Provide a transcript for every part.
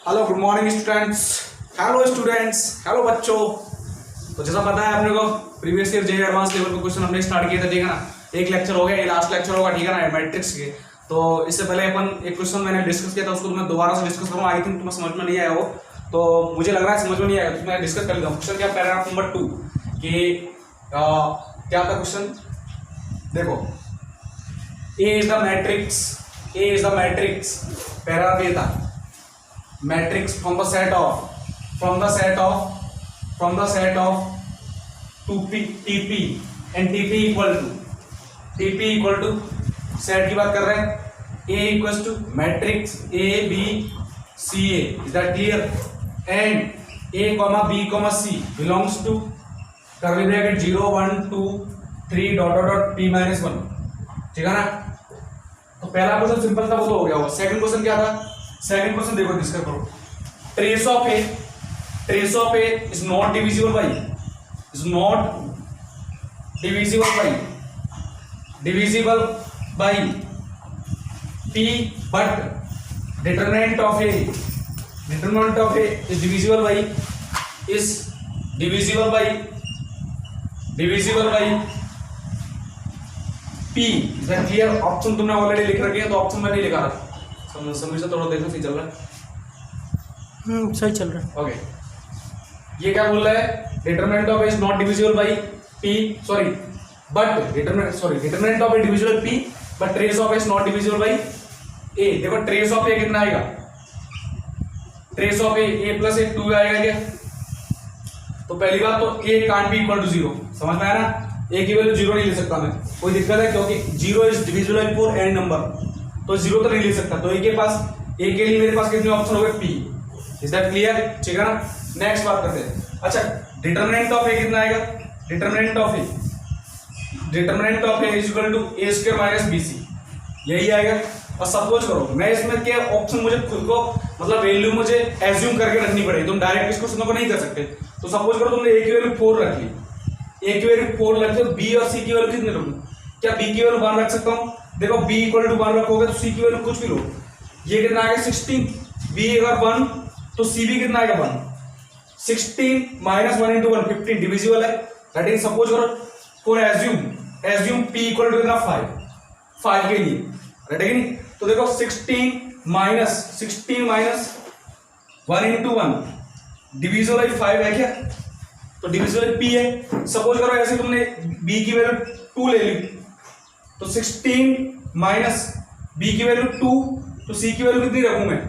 Hello good morning students. Hello बच्चों। तो जैसा पता है अपने को previous year JEE advance level का क्वेश्चन हमने स्टार्ट किया था, ठीक है ना। एक लेक्चर हो गया, ये लास्ट लेक्चर होगा, ठीक है ना, मैट्रिक्स के। तो इससे पहले अपन एक क्वेश्चन मैंने डिस्कस किया था, उसको मैं दोबारा से डिस्कस करूँगा। आई थिंक तुम्हें समझ में नहीं आया हो, तो मुझे लग रहा है समझ में नहीं आया, तो मैं डिस्कस कर लेता हूँ। क्वेश्चन क्या, पैराग्राफ नंबर 2 कि क्या था क्वेश्चन, देखो। ए इज द मैट्रिक्स, पैराग्राफ ये था, matrix from the set of 2p tp and tp equal to set की बात कर रहे हैं। a equals to matrix a b c a, is that clear? and a comma b comma c belongs to curly bracket 0 1 2 3 dot p minus 1, ठीक है ना। तो पहला क्वेश्चन सिंपल था, वो तो हो गया होगा। सेकंड क्वेश्चन क्या था? सेकंड क्वेश्चन देखो, डिस्कस करो। Trace of A is not divisible by p, but determinant of a is divisible by p। Is that clear? Option तुमने ऑलरेडी लिख रखे हैं, तो ऑप्शन में नहीं लिखा था। समझ से थोड़ा देखो, सही चल रहा है? सही चल रहा है। ओके, ये क्या बोल रहा है? Determinant of is not divisible by p, sorry, but determinant of A divisible p, but trace of is not divisible by a। देखो ट्रेस ऑफ a कितना आएगा? Trace of a plus a 2 आएगा क्या? तो पहली बात तो a can't be equal to 0, समझ में आया ना। a की वैल्यू 0 नहीं ले सकता मैं, कोई दिक्कत है? क्योंकि 0 is divisible by 4 and number, तो 0 तो नहीं ले सकता। तो a के लिए मेरे पास कितने ऑप्शन हो गए? p। Is that clear? ठीक है ना। नेक्स्ट बात करते हैं। अच्छा, डिटरमिनेंट ऑफ a कितना आएगा? Determinant of a is equal to a square minus bc, यही आएगा। और सपोज करो मैं इसमें क्या ऑप्शन, मुझे खुद को मतलब वैल्यू मुझे एज्यूम करके रखनी पड़ेगी, तुम डायरेक्ट इस क्वेश्चन को नहीं कर सकते। तो सपोज करो तुमने a की वैल्यू 4 रख ली, a की वैल्यू 4 रख ली, तो b और c की वैल्यू कितनी रखूं? क्या b की वैल्यू 1 रख सकता हूं? देखो b इक्वल टू 1 रखोगे तो c की वैल्यू कुछ भी लो, ये कितना आएगा? 16। b अगर 1 तो c भी कितना आएगा? 1। 16 माइनस 1 इंटू 1 15, डिविजिबल है। दैट इज सपोज करो for assume p equal to कितना? 5 के लिए, राइट है कि नहीं? तो देखो 16 माइनस 1 इंटू 1 डिविजिबल बाई 5 है क्या? तो डिविजिबल p है। सपोज करो ऐसे तुमने b की वैल्यू 2 ले ली, तो 16 माइनस b की वैल्यू 2, तो c की वैल्यू कितनी रखूं मैं?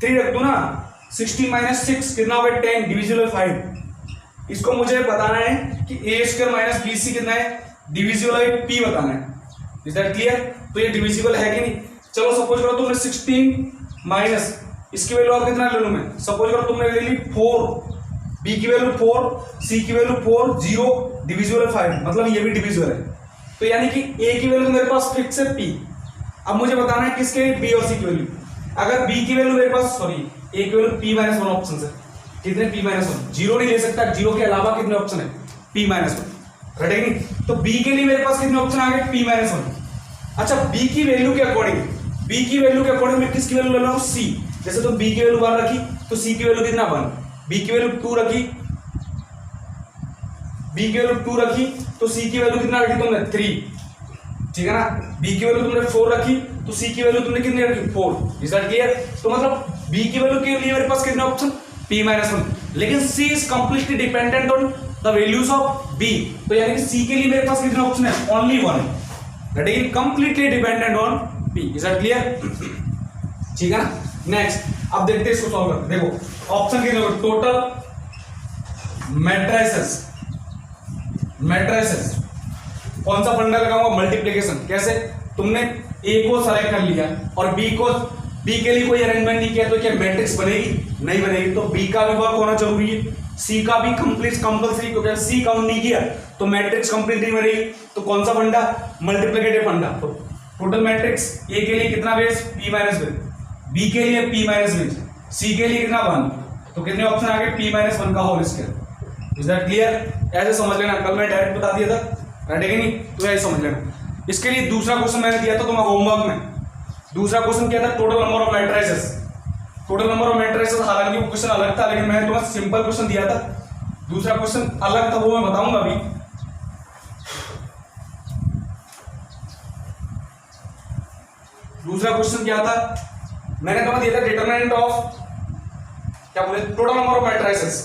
3 रख दूं ना। 16 माइनस 6 कितना हो गया? 10, डिविजिबल 5। इसको मुझे बताना है कि a स्क्वायर माइनस bc कितना है? डिविजिबल बाई p बताना है। Is that clear? तो ये डिविजिबल है कि नहीं? चलो सपोज करो तुमने 16 माइनस इसकी वैल्यू और कितना ले लूं मैं? सपोज करो तुमने ले ली 4, b की वैल्यू 4, c की वैल्यू 4, 0, डिविजिबल 5, मतलब ये भी डिविजिबल है। तो यानी कि a की वैल्यू मेरे पास फिक्स है p। अब मुझे बताना है किसके b और c की वैल्यू। अगर b की वैल्यू मेरे पास, सॉरी, a की वैल्यू p माइनस 1 ऑप्शन है, कितने? p माइनस 1, 0 नहीं ले सकता, 0 के अलावा कितने ऑप्शन है? p माइनस 1, राइट है कि नहीं? तो b के लिए मेरे पास कितने ऑप्शन आ गए? p minus 1। अच्छा, b की वैल्यू के अकॉर्डिंग मैं किसकी वैल्यू ले रहा हूं? c। जैसे तुम b की वैल्यू 1 रखी तो c की वैल्यू कितना? 1। b की वैल्यू 2 रखी तो c की वैल्यू कितना रखी तुमने? 3, ठीक है ना। b की वैल्यू तुमने 4 रखी तो c की वैल्यू तुमने कितनी रखी? 4। Is that clear? तो मतलब b की वैल्यू के लिए मेरे पास कितने ऑप्शन? p minus 1। लेकिन c is completely dependent on the values of b, तो यानी कि c के लिए मेरे पास कितने ऑप्शन है? Only 1, that is completely dependent on p। Is that clear? ठीक है ना। नेक्स्ट, अब देखते हैं इसको सॉल्व करते। देखो ऑप्शन कितने हो? टोटल मैट्रिसेस कौन सा फंडा लगाऊंगा? मल्टीप्लिकेशन। कैसे? तुमने a को सेलेक्ट कर लिया और b के लिए कोई अरेंजमेंट नहीं किया, तो क्या मैट्रिक्स बनेगी? नहीं बनेगी। तो b का भी वर्क होना जरूरी है, c का भी कंपल्सरी, क्योंकि c काउंट नहीं किया तो मैट्रिक्स कंप्लीट नहीं बनेगी। तो कौन सा फंडा? मल्टीप्लिकेटिव फंडा। तो टोटल मैट्रिक्स a के लिए कितना base? p minus base, b के लिए p माइनस बेस, c के लिए कितना? 1। तो कितने ऑप्शन आ गए? p माइनस 1 का whole square. Is that clear? ऐसे समझ लेना, कल मैं डायरेक्ट बता दिया था, राइट है कि नहीं? तो ऐसे समझ लेना। इसके लिए दूसरा क्वेश्चन मैंने दिया था तुम्हें होमवर्क में। दूसरा क्वेश्चन क्या था? Total number of matrices. Total number of matrices, हालांकि वो क्वेश्चन अलग था लेकिन मैंने तुम्हें सिंपल क्वेश्चन दिया था, दूसरा क्वेश्चन अलग था वो मैं बताऊंगा अभी। दूसरा क्वेश्चन क्या था, मैंने तुम्हें दिया था डिटरमिनेंट ऑफ, क्या बोले, total number of matrices,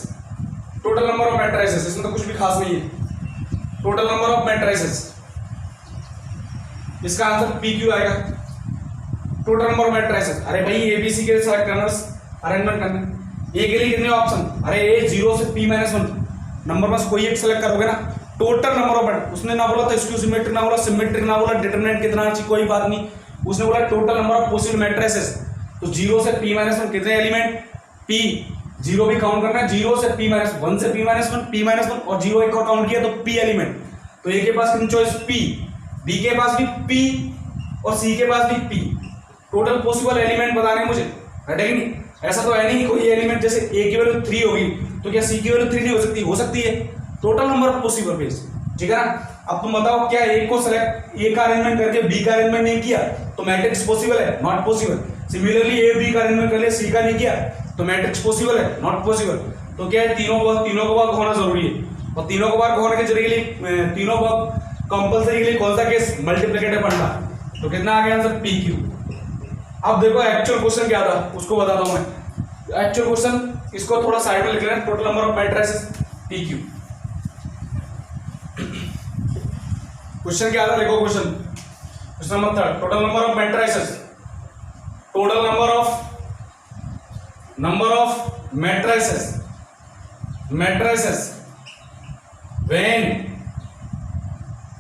total number of matrices, इसमें तो कुछ भी खास नहीं है, टोटल नंबर ऑफ मैट्रिसेस, इसका आंसर पी क्यू आएगा, टोटल नंबर ऑफ मैट्रिसेस। अरे भाई एबीसी के सेलेक्ट करना, अरेंजमेंट करना, ए के लिए कितने ऑप्शन, अरे ए 0 से p-1 नंबर में कोई एक सेलेक्ट करोगे ना, टोटल नंबर ऑफ मैट्रिसेस, उसने ना बोला था स्क्यू सिमेट्रिक, ना बोला सिमेट्रिक, ना बोला डिटरमिनेंट कितना चाहिए, कोई बात नहीं, उसने बोला total number of possible matrices, तो 0 से p-1 कितने एलिमेंट, p, 0 भी काउंट करना है, 0 से p-1 से p-1 और 0 एक और काउंट किया तो p एलिमेंट, तो ए के पास कितनी चॉइस p, बी के पास भी p और सी के पास भी p, टोटल पॉसिबल एलिमेंट बताने मुझे, राइट है कि नहीं? ऐसा तो है नहीं कोई एलिमेंट जैसे ए की वैल्यू 3 होगी तो क्या सी की वैल्यू 3 नहीं हो सकती है, total number of possible base, ठीक है ना। अब तुम बताओ क्या ए को सेलेक्ट, ए का अरेंजमेंट करके बी का अरेंजमेंट नहीं किया तो मैट्रिक्स पॉसिबल है, not possible. Similarly A B का अरेंजमेंट कर लिया, सी का नहीं किया तो मैट्रिक्स पॉसिबल है, नॉट पॉसिबल। तो क्या है, तीनों को वर्क होना जरूरी है, और तीनों को वर्क होने के जरिए तीनों वर्क कंपलसरी के लिए कौन सा केस, मल्टीप्लिकेटिव फंडा, तो कितना आ गया आंसर पी क्यू। अब देखो एक्चुअल क्वेश्चन क्या था उसको बताता हूं मैं, एक्चुअल क्वेश्चन इसको थोड़ा साइड में लिख लेना, total number of matrices P Q. Question क्या था, देखो question number 3, total number of matrices, total number of matrices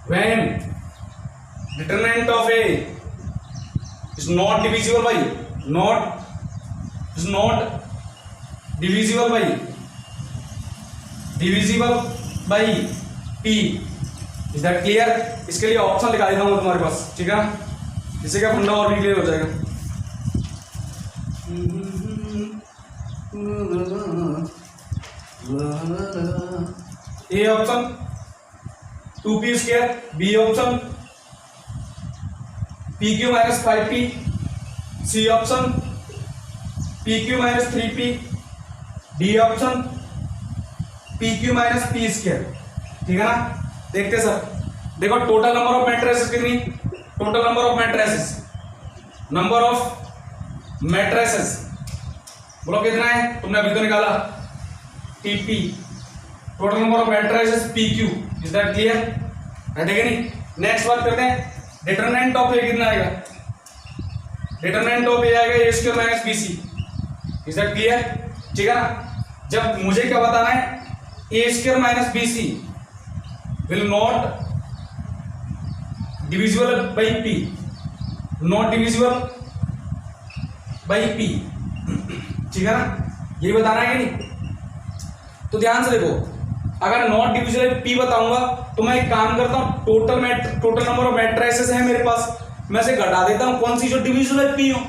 when determinant of A is not divisible by P, is that clear? इसके लिए ऑप्शन लिखा देता हूं तुम्हारे पास, ठीक है, इससे क्या फंडा और भी क्लियर हो जाएगा। A option 2p square, B option pq minus 5p, C option pq minus 3p, D option pq minus p square, ठीक है ना। देखते सर, देखो टोटल नंबर ऑफ मैट्रिसेस कितनी, टोटल नंबर ऑफ मैट्रिसेस बोलो कितना है, तुमने अभी तो निकाला TP, total number of matrices PQ, is that clear, है कि नहीं। नेक्स्ट बात करते हैं, डिटरमिनेंट ऑफ ए कितना आएगा, डिटरमिनेंट ऑफ ए आएगा A square minus BC, is that clear, ठीक है ना। जब मुझे क्या बताना है, A square minus BC will not divisible by P, not divisible by P, ठीक है ना, ये बताना है कि नहीं। तो ध्यान से देखो, अगर नॉट डिविजिबल P बताऊंगा तो मैं एक काम करता हूं, टोटल नंबर ऑफ मैट्रिसेस है मेरे पास, मैं से घटा देता हूं कौन सी जो डिविजिबल P हो,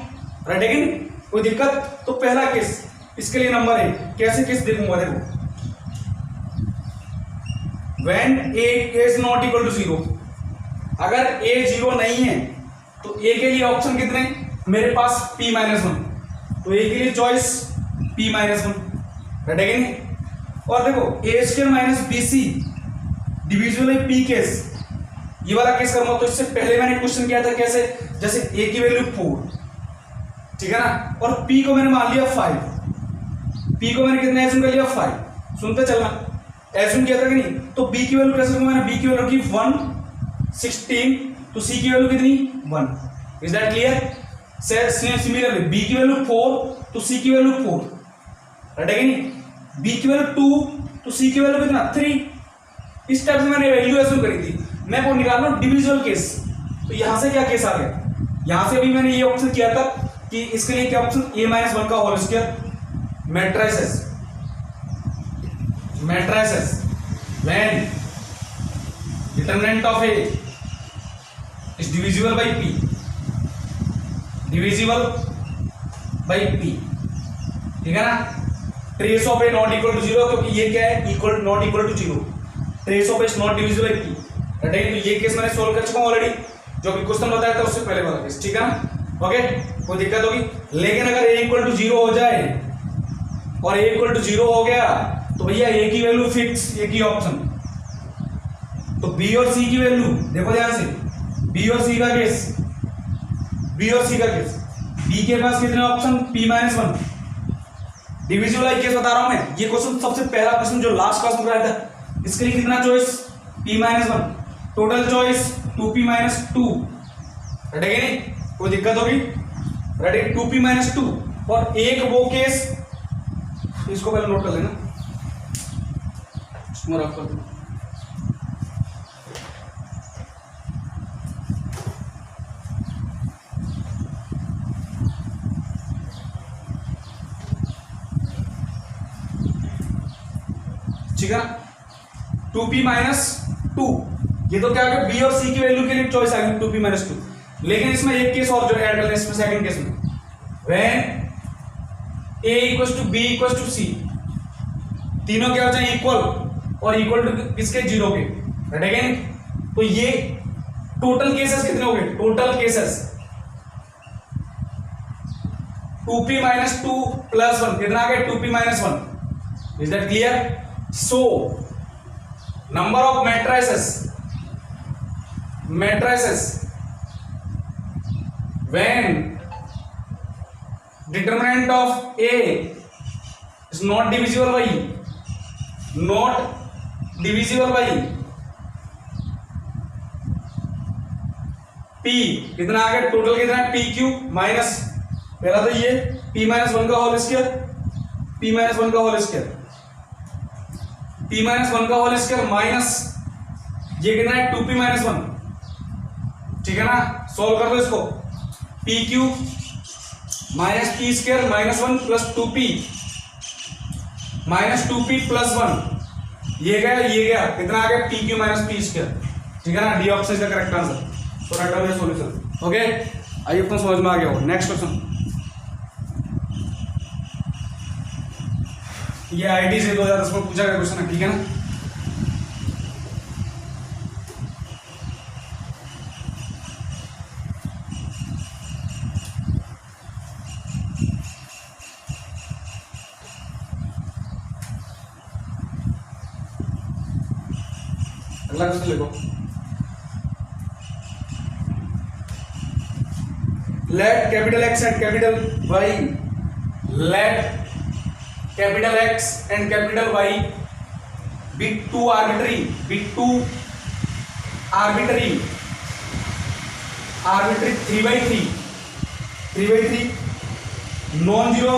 राइट है कि नहीं, कोई दिक्कत। तो पहला केस, इसके लिए नंबर है, कैसे केस देखूंगा, देखो when a is not equal to 0, अगर a 0 नहीं है तो a के लिए ऑप्शन कितने, मेरे पास p-1, तो a के लिए चॉइस p-1, राइट है कि नहीं। और देखो A square minus BC divisible by P case, ये वाला केस करूंगा तो इससे पहले मैंने क्वेश्चन किया था कैसे, जैसे a की वैल्यू 4, ठीक है ना, और P को मैंने मान लिया 5, P को मैंने कितना एज्यूम कर लिया 5, सुनते चलना, एज्यूम किया था कि नहीं। तो B की वैल्यू कैसे, मैंने B की वैल्यू की 116, तो C की वैल्यू कितनी 1, is that clear. Similarly B की वैल्यू 4 तो C की वैल्यू 4, राइट है कि नहीं। B की वैल्यू 2 तो C की वैल्यू कितना 3, इस टाइप से मैंने वैल्यू एज्यूम करी थी। मैं वो निकाल रहा हूं डिविजिबल केस, तो यहां से क्या केस आ गया, यहां से भी मैंने ये ऑप्शन किया था कि इसके लिए क्या ऑप्शन, a-1 का whole square matrices when determinant of A is divisible by P, ठीक है ना। Trace of A not equal to 0, क्योंकि ये क्या है, not equal to 0, trace of A is not divisible by P, right है। तो ये केस मैंने सोल्व कर चुका हूं ऑलरेडी, जो भी क्वेश्चन बताया था उससे पहले वाला केस, ठीक है ना। ओके, कोई दिक्कत होगी। लेकिन अगर a इक्वल टू 0 हो जाए और a इक्वल टू 0 हो गया तो भैया a की वैल्यू फिक्स, एक ही ऑप्शन। तो b और c की वैल्यू देखो ध्यान से, b और c का केस, b और c का केस, b के पास कितने ऑप्शन, p-1। डिविजिबल वाला केस बता रहा हूं मैं, ये क्वेश्चन सबसे पहला क्वेश्चन जो लास्ट क्लास में कराया था, इसके लिए कितना choice, p-1, total choice 2p-2, ready नहीं, कोई दिक्कत होगी, रेडी 2p-2। और एक वो केस, इसको पहले नोट कर लेना, इसको रख कर दो। ठीक है ना, 2p-2, ये तो क्या आ गया, बी और सी की वैल्यू के लिए चॉइस आ गई 2p-2। लेकिन इसमें एक केस और जो ऐड कर लें इसमें, सेकंड केस में, when a equals to b equals to c, तीनों क्या हो जाए इक्वल, और इक्वल टू किसके, 0 के, राइट अगेन। तो ये टोटल केसेस कितने हो गए, टोटल केसेस 2p-2 प्लस 1, कितना आ गया 2p-1। Is that clear? So, number of matrices when determinant of A is not divisible by P, कितना आ गया, टोटल कितना है, PQ माइनस, पहला तो ये p-1 का होल स्क्वायर, p-1 का होल स्क्वायर, p-1 का होल स्क्वायर माइनस ये कितना है 2p-1, ठीक है ना। सॉल्व कर दो इसको, pq minus p square -1 plus 2p minus 2p plus 1, ये गया कितना आ गया pq माइनस p स्क्वायर, ठीक है ना। डी ऑप्शन इसका करेक्ट आंसर, तो राइट आंसर सॉल्यूशन। ओके, आइए अपना समझ में आ गया हो। नेक्स्ट क्वेश्चन, ये आईटी से 2010 में पूछा गया क्वेश्चन है, ठीक है ना। अगला क्वेश्चन लिखो, let capital X and capital Y, let capital X and capital Y be two arbitrary 3/3 non-zero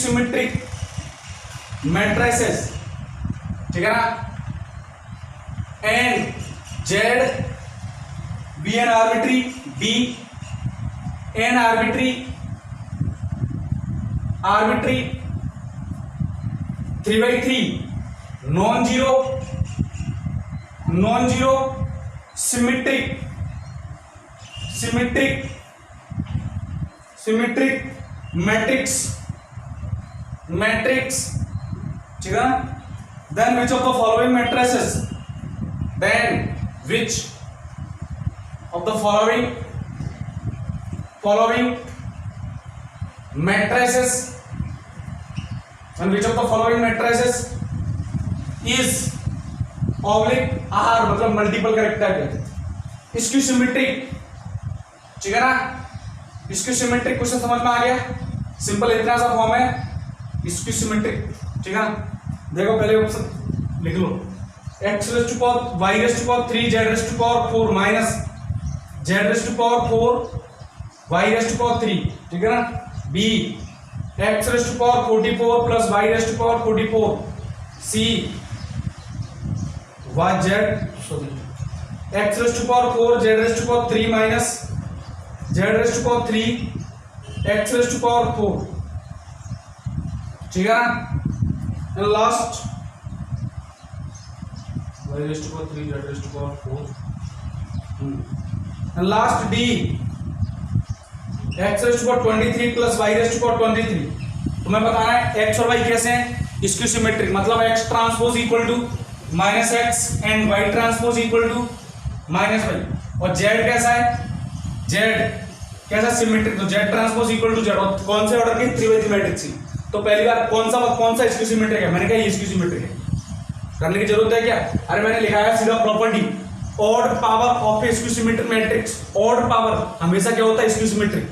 symmetric matrices, ठीक है ना, and Z be an arbitrary arbitrary 3/3 non-zero symmetric matrix, ठीक है। then which of the following matrices, then which of the following matrices, and which of the following matrices is oblique R, मतलब multiple character है, इसकी symmetric, ठीक है ना। इसकी symmetric question समझ में आ गया, सिंपल इतना सा फॉर्म है, इसकी सिमेट्रिक, ठीक है ना। देखो पहले ऑप्शन लिख लो, x raised to power y raised to power 3 z raised to power 4 minus z raised to power 4 y raised to power 3, ठीक है ना। b x raised to power 44 plus y raised to power 44, c y z x raised to power 4 z raised to power 3 minus z raised to power 3 x raised to power 4, ठीक है ना। and last y raised to power 3 z raised to power 4, and last d x raised to power 23 plus y raised to power 23। तुम्हें बताना है x और y कैसे हैं, skew symmetric मतलब x transpose equal to minus X and y transpose equal to minus Y, और z कैसा है, z कैसा सिमेट्रिक, तो z transpose equal to z, और कौन से ऑर्डर की 3x3 मैट्रिक्स थी। तो पहली बार कौन सा स्क्यू सिमेट्रिक है, मैंने कहा ये स्क्यू सिमेट्रिक है, करने की जरूरत है क्या, अरे मैंने लिखा है सीधा property odd power of A skew symmetric matrix, odd power हमेशा क्या होता है स्क्यू सिमेट्रिक,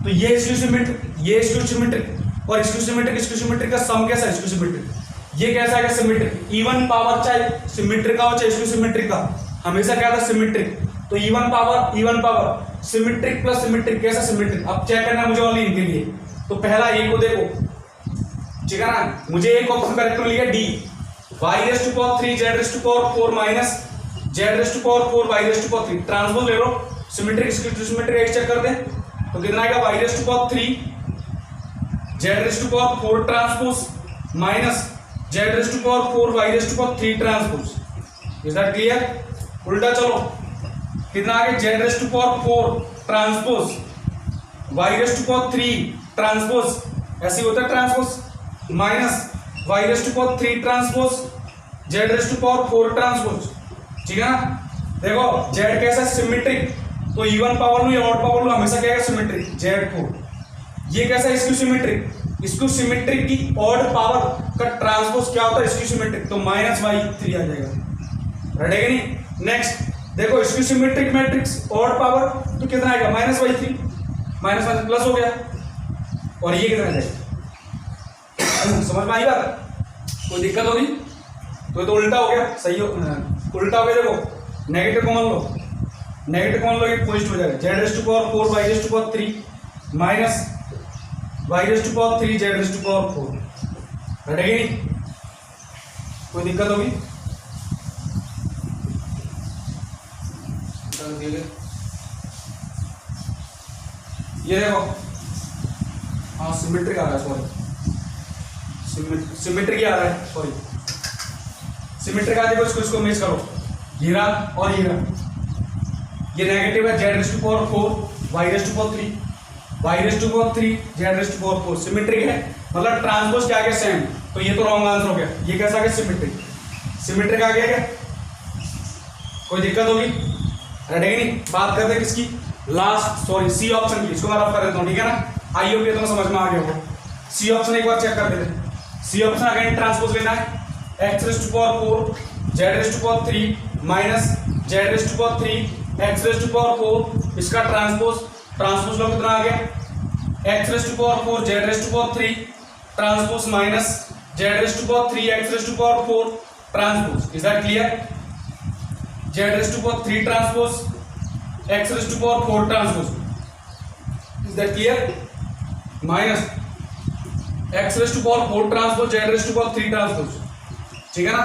तो ये स्क्यू सिमेट्रिक, ये स्क्यू सिमेट्रिक और स्क्यू सिमेट्रिक का सम कैसा है स्क्यू सिमेट्रिक, ये कैसा है सिमेट्रिक, इवन पावर चाहे सिमेट्रिक का हो चाहे स्क्यू सिमेट्रिक का, हमेशा क्या था सिमेट्रिक, तो even power symmetric plus symmetric कैसा सिमेट्रिक। अब चेक करना मुझे ओनली इनके लिए, तो पहला ए को देखो, ठीक है ना, मुझे एक ऑप्शन करेक्ट मिल गया D, y raise to power 3 z raise to power 4 minus z raise to power 4 y raise to power 3, transpose ले लो, सिमेट्रिक सिमेट्रिक एक चेक कर दे, तो कितना आएगा y raise to power 3 z raise to power 4 transpose minus z raise to power 4 y raise to power 3 transpose. Is that clear? उल्टा चलो, कितना आगे z raise to power 4 transpose y raise to power 3 transpose, ऐसे होता है transpose minus y raise to power 3 transpose z raise to power 4 transpose, ठीक है ना। देखो z कैसा सिमेट्रिक, तो इवन पावर लो या ऑड पावर लो हमेशा क्या है सिमेट्रिक z को, ये कैसा है स्क्यू सिमेट्रिक, स्क्यू सिमेट्रिक की ऑड पावर का ट्रांसपोज क्या होता है स्क्यू सिमेट्रिक, तो माइनस y3 आ जाएगा, रहेगा नहीं। नेक्स्ट देखो skew symmetric matrix odd power तो कितना आएगा minus y3, minus minus plus हो गया, और ये कितना आ जाएगा, समझ में आई बात, कोई दिक्कत होगी, तो ये तो उल्टा हो गया, सही हो उल्टा हो गया, देखो नेगेटिव कॉमन लो, नेगेटिव कॉमन लो ये पॉजिटिव हो जाएगा, z raise to power 4 y raise to power 3 minus y raise to power 3 z raise to power 4, हटेगी नहीं, कोई दिक्कत होगी, ये देखो हाँ सिमेट्रिक आ रहा है, सॉरी सिमेट्रिक आ रहा है, सॉरी सिमेट्रिक आ देखो, इसको मैच करो, ये रहा और ये रहा, ये नेगेटिव है z raise to power 4 y raise to power 3 y raise to power 3 z raise to power 4, symmetric है मतलब ट्रांसपोज क्या आ गया सेम, तो ये तो रॉन्ग आंसर हो गया, ये कैसा आ गया सिमेट्रिक, सिमेट्रिक आ गया क्या, कोई दिक्कत होगी, रहेगी नहीं। बात करते हैं किसकी, लास्ट सॉरी सी ऑप्शन की, इसको मैं रफ कर देता हूँ, ठीक है ना, आई होगी तो समझ में आ गया होगा। सी ऑप्शन एक बार चेक कर देते हैं, सी ऑप्शन अगेन ट्रांसपोज लेना है, x raise to power 4 z raise to power 3 minus z raise to power 3 x raise to power 4, इसका ट्रांसपोज लो कितना आ गया x raise to power 4 z raise to power 3 transpose minus z raise to power 3 x raise to power 4 transpose. Is that clear? z raise to power 3 transpose x raise to power 4 transpose, is that clear, minus x raise to power 4 transpose z raise to power 3 transpose, ठीक है ना।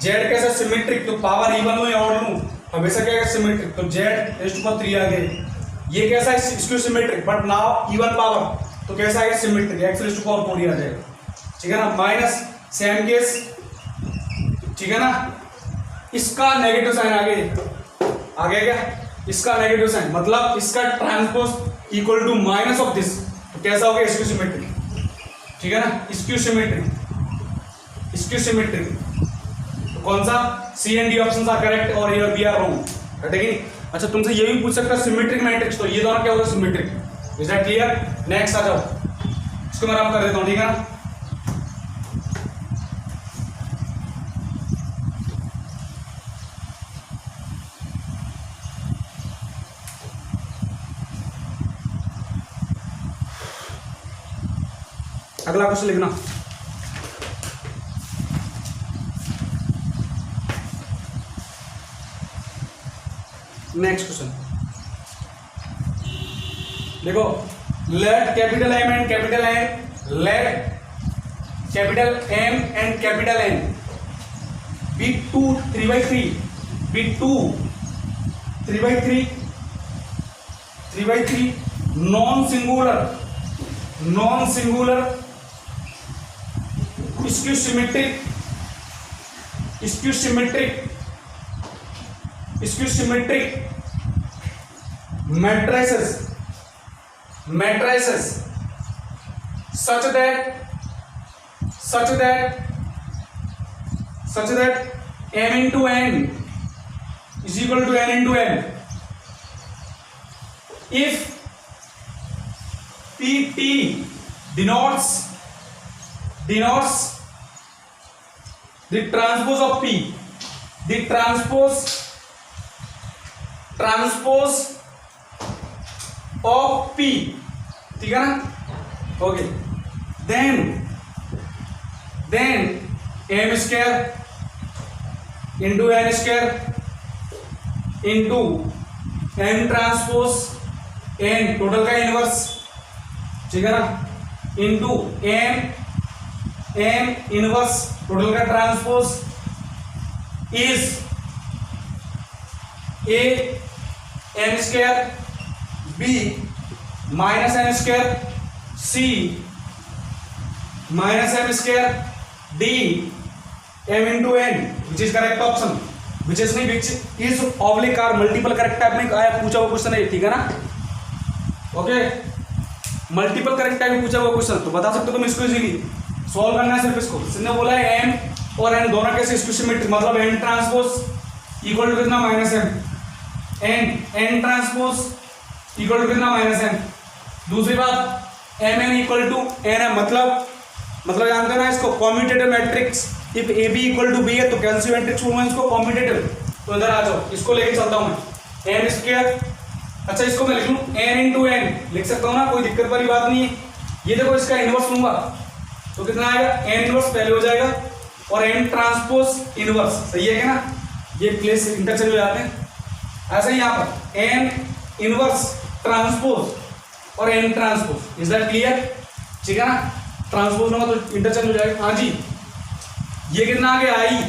z कैसा symmetric, तो power even लो या odd लो हमेशा क्या है symmetric, तो z रेज़ टू पावर 3 आ गया, ये कैसा है skew symmetric but now even power, तो कैसा है symmetric x raise to power 4 ही आ जाएगा, ठीक है ना। माइनस सेम केस, ठीक है ना, इसका नेगेटिव साइन आ गया क्या, इसका नेगेटिव साइन मतलब इसका transpose equal to minus of this, तो कैसा हो गया स्क्यू सिमेट्रिक, ठीक है ना, स्क्यू सिमेट्रिक, स्क्यू सिमेट्रिक, तो कौन सा C and D options are correct और हियर वी आर रॉन्ग, हटेगी नहीं। अच्छा तुमसे ये भी पूछ सकता है सिमेट्रिक मैट्रिक्स, तो ये दोनों क्या होगा symmetric, is that clear. Next आ जाओ, इसको मैं रफ कर देता हूं, ठीक है ना। अगला क्वेश्चन लिखना, नेक्स्ट क्वेश्चन देखो, let capital M and capital N, let capital M and capital N be 2 3/3, be 2 3/3 non singular skew symmetric matrices such such that m into n is equal to n into m. If pt denotes the transpose of p, the transpose of p, ठीक है ना? Okay, then m square into n square into m transpose n total का inverse, ठीक है ना, into m inverse total का transpose is a m square b minus n square c minus m square d m into n, which is correct option, which is oblique or multiple correct type में आया पूछा हुआ question है, ठीक है ना? Okay, multiple correct type में पूछा हुआ क्वेश्चन तो बता सकते हो तुम इसको इजीली सॉल्व करना है। सिर्फ इसको इसने बोला है m और n दोनों कैसे सिमेट्रिक, मतलब n ट्रांसपोज इक्वल टू कितना minus m, n transpose equal to कितना माइनस m। दूसरी बात mn इक्वल टू nm, मतलब जानते हो ना इसको commutative matrix. If A B equal to B है तो कैलसी मैट्रिक्स बोलूंगा इसको कॉम्यूटेटिव। तो इधर आ जाओ, इसको लेके चलता हूं मैं, m स्क्वायर, अच्छा इसको मैं लिख लूं n इंटू n, लिख सकता हूं ना, कोई दिक्कत वाली बात नहीं है। ये देखो इसका इनवर्स लूंगा तो कितना आएगा, n इनवर्स पहले हो जाएगा और n ट्रांसपोज इनवर्स, सही है क्या ना? ये प्लेस इंटरचेंज हो जाते हैं। ऐसा ही यहाँ पर n इनवर्स ट्रांसपोज और n transpose, is that clear? ठीक है ना, ट्रांसपोज होगा तो इंटरचेंज हो जाएगा। हाँ जी, ये कितना आ गया i,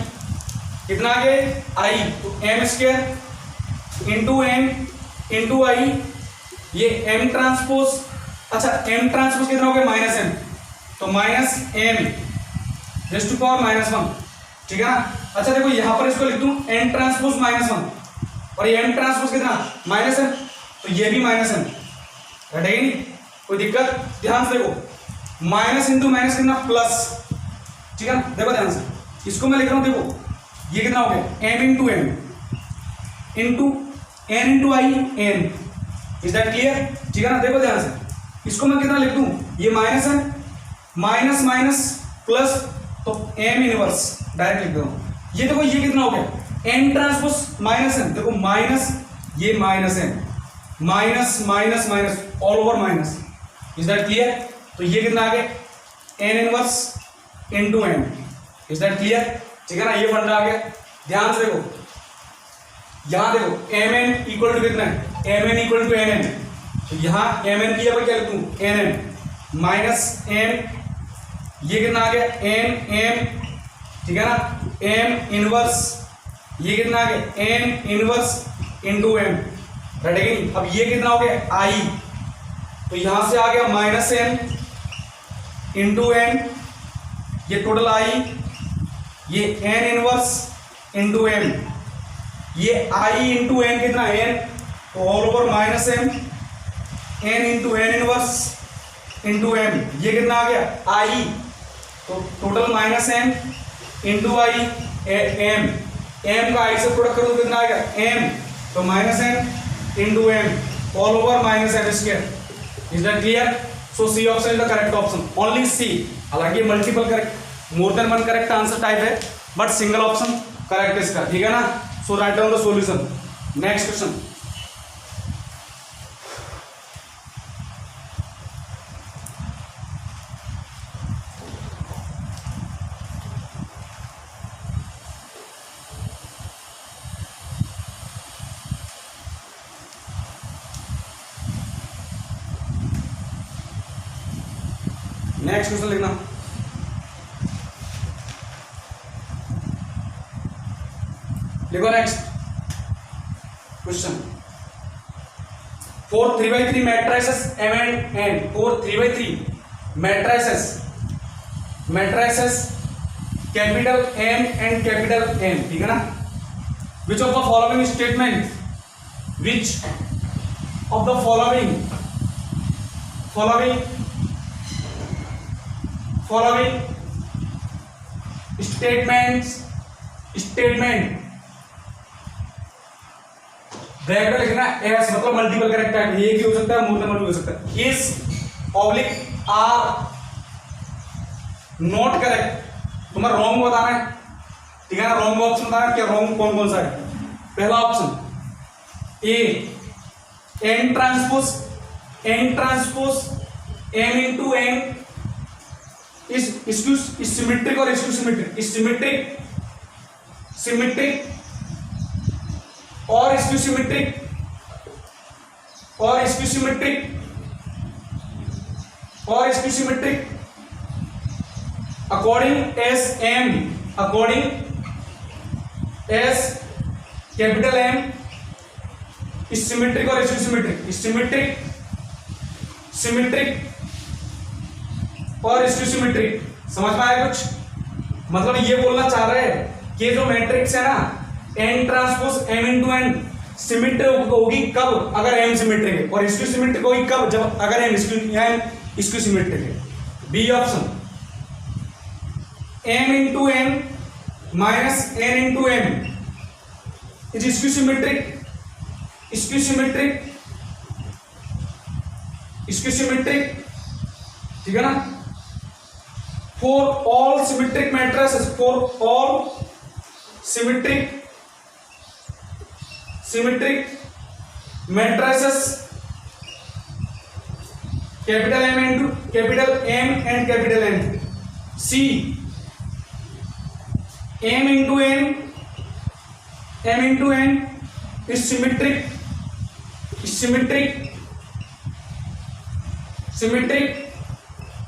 कितना आ गया i, तो m square into n into I, ये m ट्रांसपोज, अच्छा m ट्रांसपोज कितना हो गया माइनस m, तो minus m raise to power minus 1, ठीक है ना? अच्छा देखो यहाँ पर इसको लिख दूं n ट्रांसपोज माइनस 1 और ये m ट्रांसपोज कितना माइनस m, तो ये भी माइनस m, हटेगी नहीं, कोई दिक्कत? ध्यान से देखो, माइनस इंटू माइनस कितना प्लस, ठीक है ना? देखो ध्यान से, इसको मैं लिख रहा हूँ, देखो ये कितना हो गया m into m into n into I n, is that clear? ठीक है ना? देखो ध्यान से, इसको मैं कितना लिख दूं, ये माइनस है, माइनस माइनस प्लस, तो m इनवर्स डायरेक्ट लिख दो। ये देखो ये कितना हो गया n ट्रांसपोज माइनस n, देखो माइनस, ये minus n, minus minus minus all over minus, is that clear? तो ये कितना आ गया n inverse into n, is that clear? ठीक है ना, ये फंडा आ गया। ध्यान से देखो, यहां देखो mn इक्वल टू कितना है, mn इक्वल टू nn, तो यहां mn की जगह क्या लिखूं nn माइनस m, ये कितना आ गया m, ठीक है ना, m इनवर्स, ये कितना आ गया n इनवर्स इंटू m, रटेगी। अब ये कितना हो गया i, तो यहां से आ गया माइनस m इंटू n, ये टोटल i, ये n इनवर्स इंटू m, ये i इंटू n कितना n, तो all over minus m, n into n inverse into m, ये कितना आ गया i, तो total minus m into i m, m का i से प्रोडक्ट करो कितना आएगा m, तो minus m into m all over minus m square, is that clear? So C option is the correct option, only C. हालांकि multiple correct, more than one correct answer type है, but single option correct इसका, ठीक है ना? So write down the solution. Next question, next question लिखना, लिखो next question. 4 3x3 matrices M and N, 4 3x3 matrices capital M and capital N, ठीक है ना? Which of the following statement, which of the following statement bracket में लिखना S मतलब multiple correct है, एक ही हो सकता है, मोर देन वन भी हो सकता है। Is oblique or not correct, तुम्हें रॉन्ग बताना है, ठीक है ना, रॉन्ग ऑप्शन बताना है, क्या रॉन्ग कौन कौन सा है। पहला option A N transpose M into N is symmetric और सिमेट्रिक और symmetric according as capital M symmetric और सिमेट्रिक और सिमेट्रिक। समझ में आया कुछ? मतलब ये बोलना चाह रहे हैं कि जो मैट्रिक्स है ना N transpose M into N symmetric होगी कब, अगर एम सिमेट्रिक है, और सिमेट्रिक होगी कब, जब अगर एम सिमेट्रिक है। B option M into N minus N into M is symmetric ठीक है ना, for all symmetric matrices, capital M and capital N. C M into N is symmetric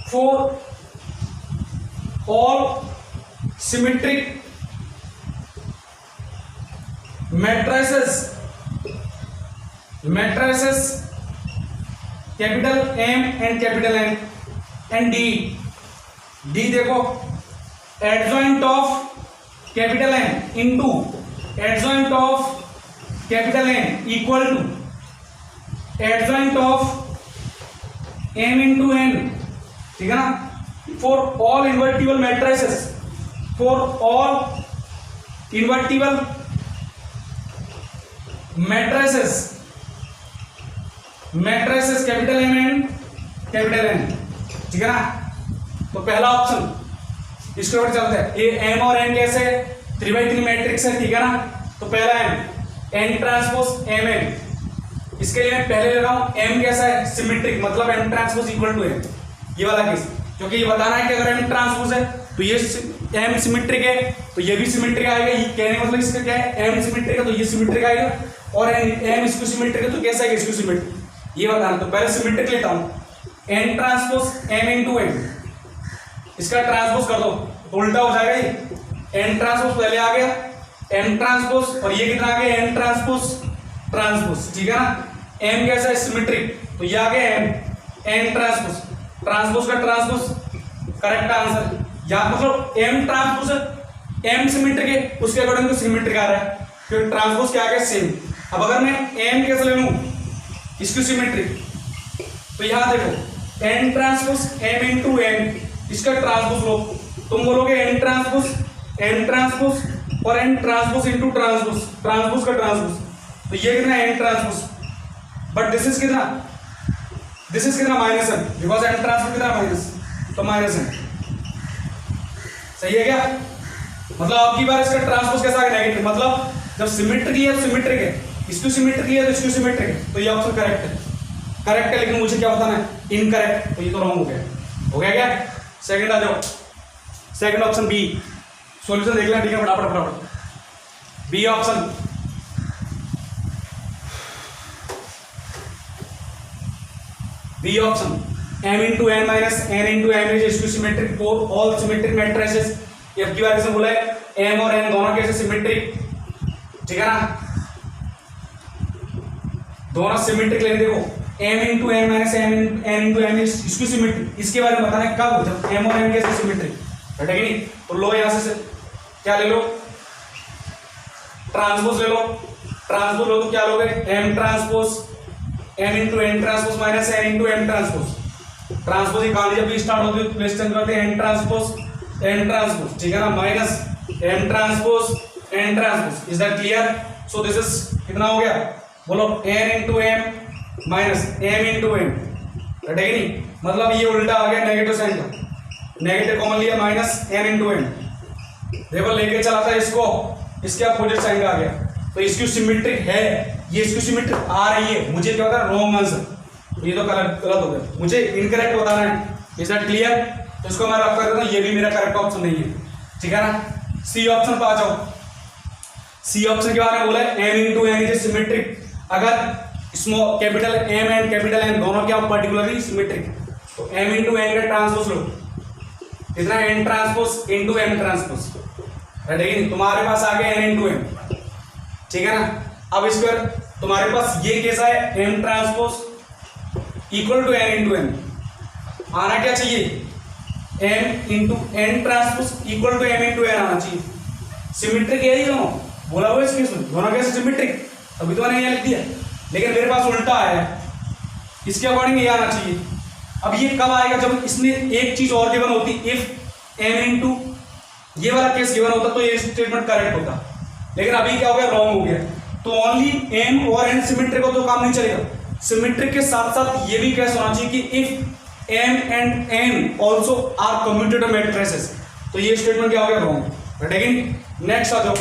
for all symmetric matrices capital M and capital N। and D देखो adjoint of capital M into adjoint of capital N equal to adjoint of M into N, ठीक है ना, for all invertible matrices, capital M and capital N, ठीक है ना। तो पहला option इसके ऊपर चलते हैं, ये एम और एन कैसे 3x3 मैट्रिक्स है, ठीक है ना। तो पहला M N transpose M N, इसके लिए मैं पहले ले रहा हूं m कैसा है सिमेट्रिक, मतलब m transpose equal to m, ये वाला केस, क्योंकि ये बताना है कि अगर m ट्रांसपोज है तो ये m सिमेट्रिक है तो ये भी सिमेट्रिक आएगा। ये कहने मतलब इसका क्या है, m सिमेट्रिक है तो ये सिमेट्रिक आएगा, और m इसको सिमेट्रिक है तो कैसा आएगा इसको सिमेट्रिक, ये बताना। तो पहले सिमेट्रिक लेता हूं n transpose m into n, इसका ट्रांसपोज कर दो तो उल्टा हो जाएगा, ये n ट्रांसपोज पहले आ गया m ट्रांसपोज, और ये कितना आ गया n ट्रांसपोज, ठीक है ना। m कैसा है सिमेट्रिक, तो ये आ गया n ट्रांसपोज का ट्रांसपोज करेक्ट आंसर। या मतलब m ट्रांसपोज m सिमेट्रिक है उसके अकॉर्डिंग तो सिमेट्रिक आ रहा है, फिर ट्रांसपोज क्या आ गया सेम। अब अगर मैं m कैसे ले लूं इसको सिमेट्रिक, तो यहां देखो n transpose m into n, इसका ट्रांसपोज लो, तुम बोलोगे n ट्रांसपोज और n ट्रांसपोज इंटू ट्रांसपोज का ट्रांसपोज, तो ये कितना n transpose, but this is कितना माइनस है, बिकॉज n ट्रांसपोज कितना माइनस, तो माइनस है, सही है क्या। मतलब आपकी बार इसका ट्रांसपोज कैसा है नेगेटिव, मतलब जब सिमेट्रिक है इसको सिमेट्रिक है तो इसको सिमेट्रिक है, तो ये ऑप्शन करेक्ट है, लेकिन मुझे क्या बताना है इनकरेक्ट, तो ये तो रॉन्ग हो गया क्या। सेकंड आ जाओ, सेकंड ऑप्शन बी, सॉल्यूशन देख लें, ठीक है, फटाफट B option. B option m into N minus n into M is symmetric for all symmetric matrices. एफ की बार से बोला है m और n दोनों कैसे सिमेट्रिक, ठीक है ना, दोनों सिमेट्रिक लेने। देखो m into N minus n into M is symmetric, इसके बारे में बताना है कब, जब m और n कैसे सिमेट्रिक, बैठा कि नहीं। तो लो यहां से क्या ले लो, ट्रांसपोज ले लो तो क्या लोगे m transpose m into N transpose minus n into m transpose ही कहानी जब भी स्टार्ट होती है प्लेस चेंज करते हैं n ट्रांसपोज एम ट्रांसपोज, ठीक है ना, minus M transpose N transpose. Is that clear? So this is कितना हो गया, बोलो N into M minus M into M, ठीक है नहीं, मतलब ये उल्टा आ गया नेगेटिव साइन का, नेगेटिव कॉमन लिया माइनस एम इंटू एम, देखो लेके चला था इसको, इसके अपोजिट साइन का आ गया, तो इसकी सिमेट्रिक है, ये इसकी सिमेट्रिक आ रही है, मुझे क्या होता है रॉन्ग आंसर, ये तो गलत हो गया, मुझे इनकरेक्ट बताना है। Is that clear? तो इसको मैं रख कर देता हूं, ये भी मेरा करेक्ट ऑप्शन नहीं है, ठीक है ना। सी ऑप्शन पे आ जाओ। सी ऑप्शन के बारे में बोला है M into N is symmetric, अगर small capital M and capital N दोनों क्या पर्टिकुलरली सिमेट्रिक, तो एम इंटू एन का ट्रांसपोज लो, कितना N transpose into M transpose, ठीक है, तुम्हारे पास आ गया एन इंटू एम, ठीक है ना। अब इस पर तुम्हारे पास ये कैसा है, M transpose equal to N into M, आना क्या चाहिए, M into N transpose equal to M into N आना चाहिए। सिमेट्रिक है ये दोनों, बोला हुआ इसके दोनों कैसे सिमेट्रिक, अभी तो मैंने ये लिख दिया, लेकिन मेरे पास उल्टा आया है, इसके अकॉर्डिंग ये आना चाहिए। अब ये कब आएगा, जब इसमें एक चीज और गिवन होती, इफ एम इंटू ये वाला केस गिवन होता तो ये स्टेटमेंट करेक्ट होता, लेकिन अभी क्या हो गया, रॉन्ग हो गया। तो ओनली एम और एन सिमेट्रिक हो तो काम नहीं चलेगा, सिमेट्रिक के साथ साथ ये भी केस होना चाहिए कि if M and N also are commutative matrices, तो ये स्टेटमेंट क्या हो गया, रॉन्ग। लेकिन नेक्स्ट आ जाओ,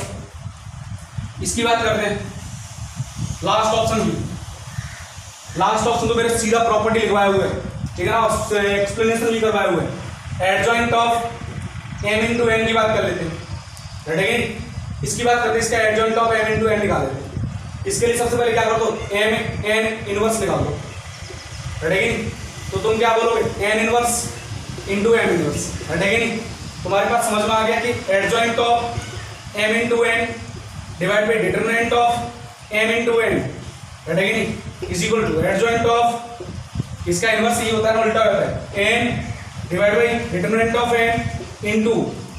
इसकी बात करते हैं, लास्ट ऑप्शन की। लास्ट ऑप्शन तो मेरे सीधा प्रॉपर्टी लिखवाए हुए है, ठीक है ना, एक्सप्लेनेशन भी करवाए हुए हैं। Adjoint of M into N की बात कर लेते हैं, ठीक है, इसकी बात करते हैं, इसका adjoint of M into N निकाल लेते हैं। इसके लिए सबसे पहले क्या कर दो, एम एन इनवर्स निकाल दो, ठीक है, तो तुम क्या बोलोगे, N inverse into M inverse, ठीक है, तुम्हारे पास समझ में आ गया कि adjoint of M into N divide by determinant of M into N, ठीक है, is equal to adjoint of, इसका इनवर्स ये होता है, उल्टा होता है, N divide by determinant of N into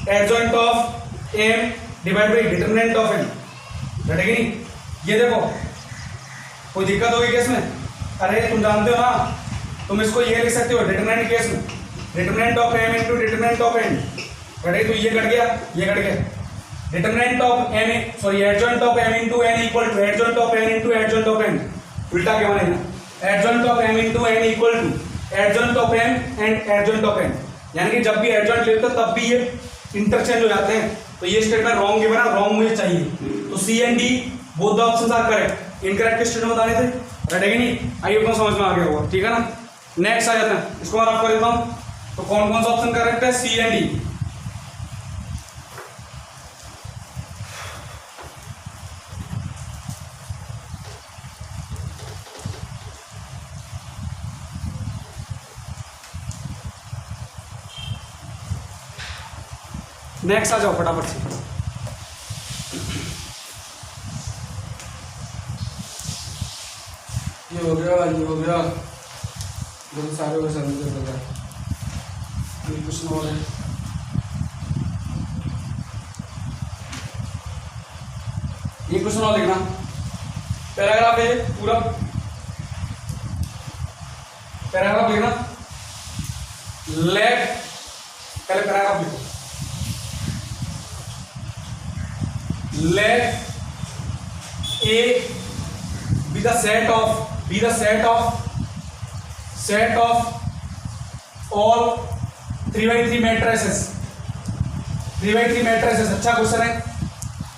adjoint of M divide by determinant of N, ठीक है। ये देखो कोई दिक्कत होगी केस में, अरे तुम जानते हो ना, तुम इसको ये लिख सकते हो डिटरमिनेंट केस में, determinant of M into determinant of N, तो ये कट गया, ये कट गया, determinant of M sorry adjoint of M into N equal to adjoint of N into adjoint of N, उल्टा क्या बनेगा, adjoint of M into N equal to adjoint of M and adjoint of N, यानी कि जब भी adjoint लेते हो तब भी ये इंटरचेंज हो जाते हैं, तो ये स्टेटमेंट रॉन्ग गिवन है, रॉन्ग मुझे चाहिए, तो C and D both the options are correct, incorrect statement बताने थे, राइट है कि नहीं, आइए अपना समझ में आ गया होगा, ठीक है ना। नेक्स्ट आ जाता है, इसको मैं रफ कर देता हूं, तो कौन कौन सा ऑप्शन करेक्ट है, सी एंड डी। नेक्स्ट आ जाओ फटाफट से, ये हो गया, ये हो गया, बहुत सारे हो गए, ये कुछ और है, ये क्वेश्चन और लिखना, पैराग्राफ है पूरा, पैराग्राफ लिखना, लेट पहले पैराग्राफ लिखो, let A be the set of all 3x3 matrices, 3x3 matrices, अच्छा क्वेश्चन है,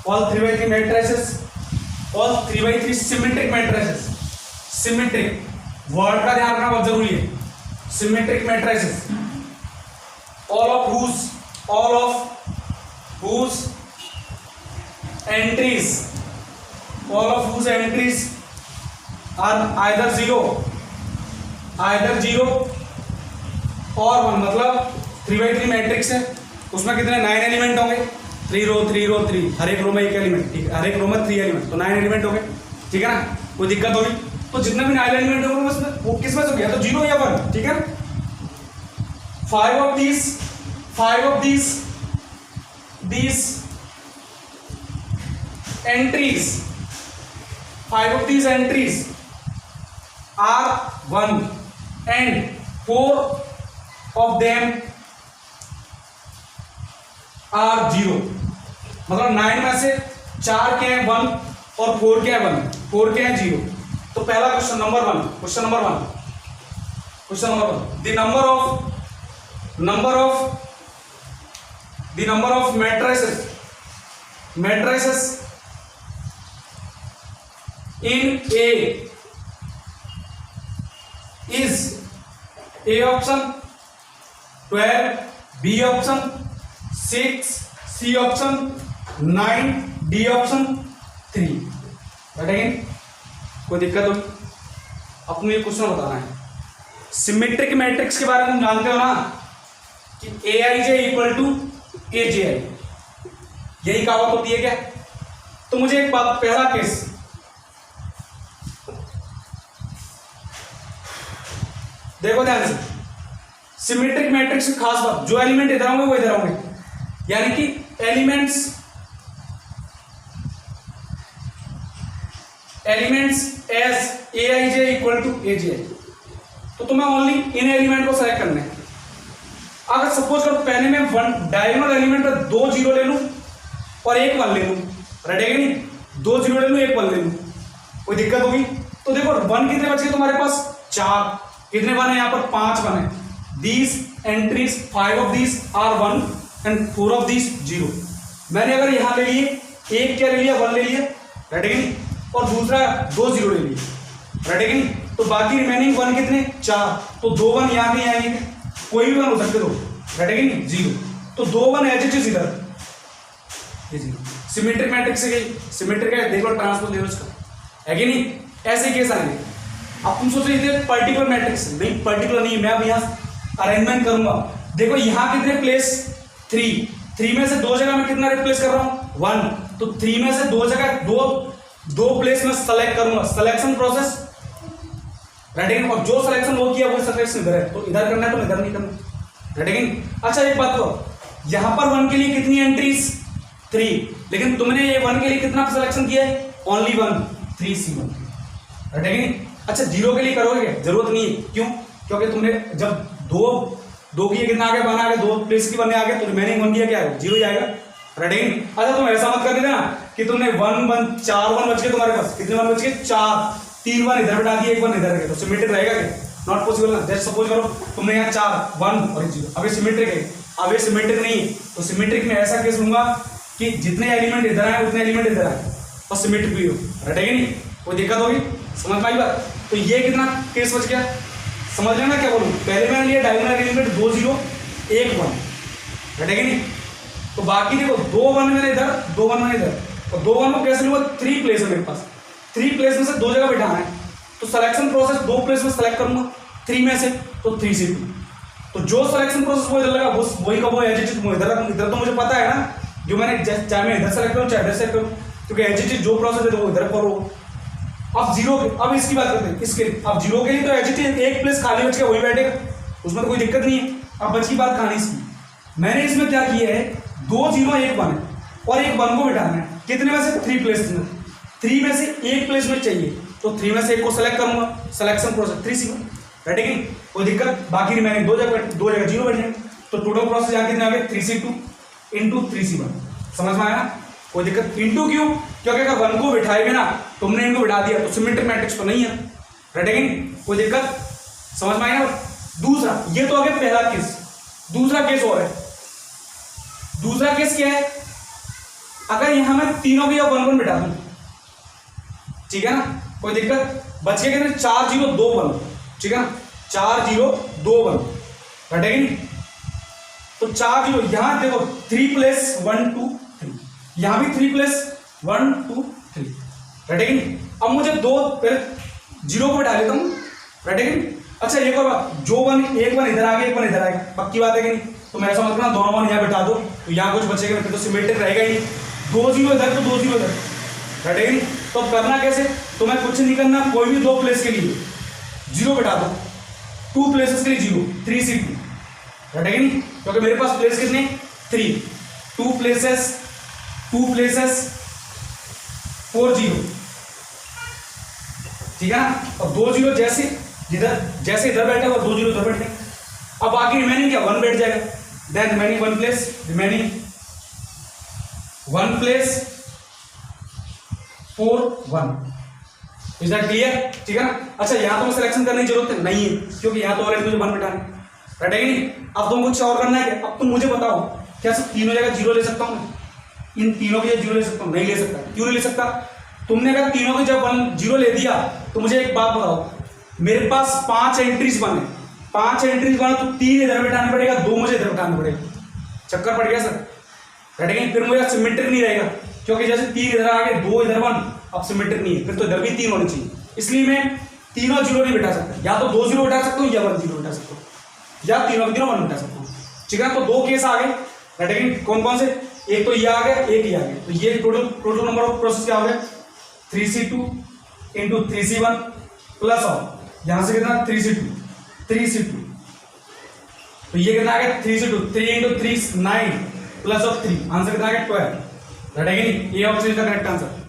all 3x3 matrices, all 3x3 symmetric matrices, symmetric word का ध्यान रखना बहुत जरूरी है, symmetric matrices, all of whose entries are either zero or 1, मतलब 3x3 matrix है, उसमें कितने 9 एलिमेंट होंगे, 3 रो, हर एक रो में एक एलिमेंट, ठीक है, हर एक रो में 3 एलिमेंट, तो 9 एलिमेंट हो गए, ठीक है ना, कोई दिक्कत होगी, तो जितना भी 9 एलिमेंट होंगे उसमें वो किस में से गया, तो 0 या 1, ठीक है। 5 of these entries are 1 and 4 of them are zero, मतलब 9 में से 4 के हैं 1 और 4 के हैं 1, 4 के हैं 0। तो पहला question number 1, question number 1, the number of matrices in A is A option 12, B option 6, C option 9, D option 3। Again कोई दिक्कत होगी? अपने क्वेश्चन बताना है। सिमेट्रिक मैट्रिक्स के बारे में तुम जानते हो ना कि Aij इक्वल टू Aj, यही कहावत होती है क्या? तो मुझे एक बात, पहला केस, देखो ध्यान से, सिमेट्रिक मैट्रिक्स की खास बात, जो एलिमेंट इधर होंगे वो इधर होंगे, यानी कि elements as Aij equal to Aj, तो तुम्हें ओनली इन एलिमेंट को सेलेक्ट करना है। अगर सपोज करो पहले में वन डायगोनल एलिमेंट पर 2 0 ले लूं और 1 1 ले लूं, रटेगा नहीं? 2 0 ले लूं 1 1 ले लूं, कोई दिक्कत होगी? तो देखो 1 कितने बच गए तुम्हारे पास? 4। कितने 1 है यहाँ पर? 5 1 है। These entries 5 of these are 1 and 4 of these 0। मैंने अगर यहाँ ले लिए, एक क्या ले लिया? 1 ले लिया, रटेगा नहीं? और दूसरा 2 0 ले लिया, रटेगा नहीं? तो बाकी रिमेनिंग 1 कितने? 4। तो 2 1 यहाँ नहीं आएंगे, कोई भी 1 हो सकते, 2 रटेगा नहीं? 0। तो 2 1 एज इट इज इधर, ये 0। सिमेट्रिक मैट्रिक्स से सिमेट्रिक है, देखो ट्रांसपोज ले लो इसका, है कि नहीं? ऐसे केस आएंगे। अब तुम सोच रहे थे पर्टिकुलर मैट्रिक्स, नहीं पर्टिकुलर नहीं, मैं अब यहाँ अरेंजमेंट करूंगा। देखो यहाँ कितने प्लेस? 3 में से 2 जगह मैं कितना रिप्लेस कर रहा हूँ? 1। तो 3 में से 2 जगह दो प्लेस में सेलेक्ट करूंगा, सिलेक्शन प्रोसेस, राइट? और जो सिलेक्शन वो किया वो सिलेक्शन इधर है, तो इधर करना है तो इधर नहीं करना, राइट? अच्छा एक बात करो, यहाँ पर 1 के लिए कितनी एंट्रीज? 3, लेकिन तुमने ये 1 के लिए कितना सिलेक्शन किया है? Only 1, 3C1, right? अच्छा 0 के लिए करोगे क्या? जरूरत नहीं है, क्यों? क्योंकि तुमने जब दो की कितना आ गया? 1 आ गया, 2 प्लेस की 1 आ गया, तो रिमेनिंग 1 किया क्या है? 0 जाएगा, राइट? अच्छा तुम ऐसा मत कर देना कि तुमने 1 1 4 1 बच गए तुम्हारे पास, कितने 1 बच गए? 4, 3 1 इधर बैठा दिया, 1 1 इधर गया, तो सिमेट्रिक रहेगा क्या? नॉट पॉसिबल ना। जैसे सपोज करो तुमने यहाँ 4 1 और 0, अब ये सिमेट्रिक है, अब ये सिमेट्रिक नहीं है, तो सिमेट्रिक में ऐसा केस लूंगा कि जितने एलिमेंट इधर आए उतने एलिमेंट इधर आए और सिमेट्रिक भी हो, रटेगा नहीं? कोई दिक्कत होगी? समझ पाई बात? तो ये कितना केस बच गया? समझ लेना क्या बोलूं? पहले मैंने लिया डायगोनल एलिमेंट 2 0 1 1, रटेगा नहीं? तो बाकी देखो 2 1 मैंने इधर, 2 1 मैंने इधर, और 2 1 को कैसे लूंगा? 3 प्लेस है मेरे पास, 3 प्लेस में से 2 जगह बैठाना है, तो सिलेक्शन प्रोसेस 2 प्लेस में सेलेक्ट करूंगा 3 में से, तो 3C2। तो जो सिलेक्शन प्रोसेस वो इधर लगा, वो वही का वो एज इट इज इधर रखूं। इधर तो मुझे पता है ना, जो मैंने चाहे मैं इधर सेलेक्ट करूं चाहे इधर सेलेक्ट करूं, क्योंकि एज इट इज जो प्रोसेस है तो वो इधर करो। अब 0 अब इसकी बात करते हैं, इसके अब 0 के लिए तो एज इट इज एक प्लेस खाली बच गया, वही बैठेगा, उसमें तो कोई दिक्कत नहीं है। अब बच की बात कहानी इसकी, मैंने इसमें क्या किया है? 2 0 1 1 है और एक 1 को बिठाना है, कितने में से? 3 प्लेस में, 3 में से एक प्लेस में चाहिए, तो 3 में से एक को सेलेक्ट करूंगा, सिलेक्शन प्रोसेस 3C1, राइट? है कि कोई दिक्कत? बाकी रिमेनिंग 2 जगह 0 बैठ जाएंगे, तो टोटल प्रोसेस यहाँ कितने आ गए? 3C2 into 3C1। समझ में आया? कोई दिक्कत? इंटू क्यों? क्योंकि अगर 1 को बिठाएंगे ना, तुमने इनको बिठा दिया तो सिमेट्रिक मैट्रिक्स तो नहीं है, राइट? है कि कोई दिक्कत? समझ में आया? दूसरा, ये तो आ गया पहला केस। दूसरा केस और है। दूसरा केस क्या है? अगर यहां मैं तीनों की 1 1 बिठा दूं, ठीक है ना? कोई दिक्कत? बच गए कितने? 4 0 2 1, ठीक है ना? 4 0 2 1, राइट? है कि नहीं? तो 4 0, यहां देखो 3 प्लेस 1 2 3, यहां भी 3 प्लेस 1 2 3, राइट? है कि नहीं? अब मुझे 2 पहले 0 को बिठा लेता हूं, राइट? है कि नहीं? अच्छा एक और बात, जो 1 1 इधर आ गया, 1 1 इधर आएगा, पक्की बात है कि नहीं? तो मैं ऐसा मत करना दोनों 1 यहाँ बिठा दो, तो यहाँ कुछ बचेगा नहीं, तो सिमेट्रिक रहेगा ही। 2 0 इधर तो 2 0 इधर, राइट? है कि नहीं? तो करना कैसे? तो मैं कुछ नहीं करना, कोई भी 2 प्लेस के लिए 0 बिठा दो, 2 प्लेसेस के लिए 0, 3C2, राइट? है कि नहीं? क्योंकि मेरे पास प्लेस कितने? 3, 2 प्लेसेस 4 0, ठीक है ना? और 2 0 जैसे इधर बैठा हुआ 2 0 इधर बैठे, अब बाकी रिमेनिंग क्या? 1 बैठ जाएगा, then remaining 1 place, remaining 1 place 4 1। Is that clear? ठीक है ना? अच्छा यहां तो मैं सिलेक्शन करने की जरूरत है नहीं है, क्योंकि यहां तो ऑलरेडी मुझे 1 बिठाना है, राइट है कि नहीं? अब तुम कुछ और करना है क्या? अब तुम मुझे बताओ, क्या सब तीनों जगह 0 ले सकता हूं? इन तीनों की जगह 0 ले सकता हूं? नहीं ले सकता। क्यों नहीं ले सकता? तुमने अगर तीनों की जब 1 0 ले दिया तो मुझे एक बात बताओ, मेरे पास 5 एंट्रीज बने, 5 एंट्रीज बने तो 3 इधर बिठाने पड़ेगा, 2 मुझे इधर बिठाने पड़ेगा। चक्कर पड़ गया सर, राइट है? फिर मुझे सिमेट्रिक नहीं रहेगा, क्योंकि जैसे 3 इधर आ गए 2 इधर 1, अब सिमेट्रिक नहीं है, फिर तो इधर भी 3 होने चाहिए। इसलिए मैं तीनों 0 नहीं बिठा सकता, या तो 2 0 बिठा सकता हूँ या 1 0 बिठा सकता हूँ, या तीनों के तीनों 1 बिठा सकता हूँ। ठीक है? तो 2 केस आ गए, राइट है? कौन कौन से? एक तो ये आ गया, एक ये आ गया, तो ये टोटल नंबर ऑफ प्रोसेस क्या हो गया? 3C2 into 3C1 plus of यहां से कितना 3C2 3C2, तो ये कितना आ गया 3C2 3 into 3 9 plus of 3, answer कितना आ गया 12, राइट है कि नहीं? ये ऑप्शन इसका करेक्ट आंसर।